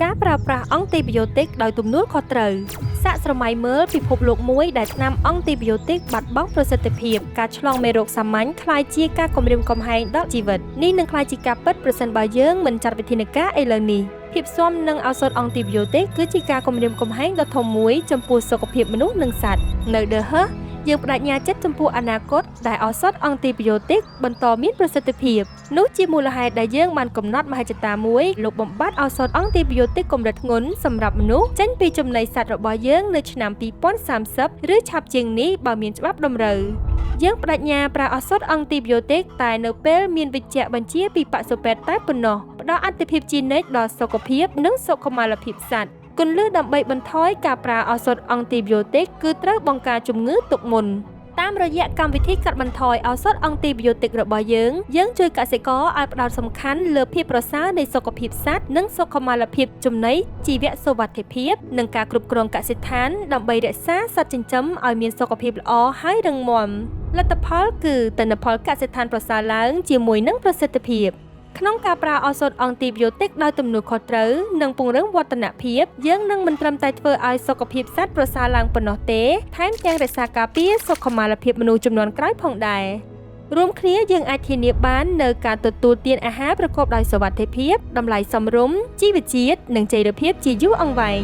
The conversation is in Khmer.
ការប្រើប្រាស់អង់ទីប៊ីយោទិកដោយទំនួលខុសត្រូវសាកស្រមៃមើលពិភពលោកមួយដែលថ្នាំអង់ទីប៊ីយោទិកបាត់បង់ប្រសិទ្ធភាពការឆ្លងមេរោគសាមញ្ញคล้ายជាការគំរាមកំហែងដល់ជីវិតនេះនឹងคล้ายជាការពិតប្រសិនបើយើងមិនចាត់វិធានការឥឡូវនេះភាពស៊ាំនឹងឱសថអង់ទីប៊ីយោទិកគឺជាការគំរាមកំហែងដ៏ធំមួយចំពោះសុខភាពមនុស្សនិងសត្វនៅ The Hut យើងបដិញ្ញាចិត្តចំពោះអនាគតដែលឱសថអង់ទីប៊ីយោទិកបន្តមានប្រសិទ្ធភាពនោះជាមូលហេតុដែលយើងបានកំណត់មហិច្ឆតាមួយលុបបំបាត់ឱសថអង់ទីប៊ីយោទិកកម្រិតធ្ងន់សម្រាប់មនុស្សចេញពីចំណីសត្វរបស់យើងនៅឆ្នាំ2030ឬឆាប់ជាងនេះបើមានច្បាប់តម្រូវយើងបដិញ្ញាប្រើឱសថអង់ទីប៊ីយោទិកតែនៅពេលមានវេជ្ជបញ្ជាពីបសុពេទ្យតែប៉ុណ្ណោះផ្ដល់អត្ថប្រយោជន៍ជានិច្ចដល់សុខភាពនិងសុខុមាលភាពសត្វគន្លឹះដើម្បីបន្ថយការប្រើឱសថអង់ទីប៊ីយោទិកគឺត្រូវបង្ការជំងឺទុកមុនតាមរយៈកម្មវិធីកាត់បន្ថយឱសថអង់ទីប៊ីយោទិករបស់យើងជួយកសិករឲ្យផ្ដោតសំខាន់លើភាពប្រសើរនៃសុខភាពសត្វនិងសុខុមាលភាពចំណីជីវសុវត្ថិភាពនិងការគ្រប់គ្រងកសិដ្ឋានដើម្បីរក្សាសត្វចិញ្ចឹមឲ្យមានសុខភាពល្អហើយរឹងមាំលទ្ធផលគឺទិន្នផលកសិដ្ឋានប្រសើរឡើងជាមួយនឹងប្រសិទ្ធភាពក្នុងការប្រើឱសថអង់ទីប៊ីយោទិកដោយទំនួលខុសត្រូវនិងពង្រឹងវឌ្ឍនភាពយើងនឹងមិនត្រឹមតែធ្វើឲ្យសុខភាពសត្វប្រសើរឡើងប៉ុណ្ណោះទេថែមទាំងរក្សាការពារសុខុមាលភាពមនុស្សជំនាន់ក្រោយផងដែររួមគ្នាយើងអាចធានាបាននូវការទទួលទានអាហារប្រកបដោយសុវត្ថិភាពតម្លៃសមរម្យជីវជាតិនិងចីរភាពជាយូរអង្វែង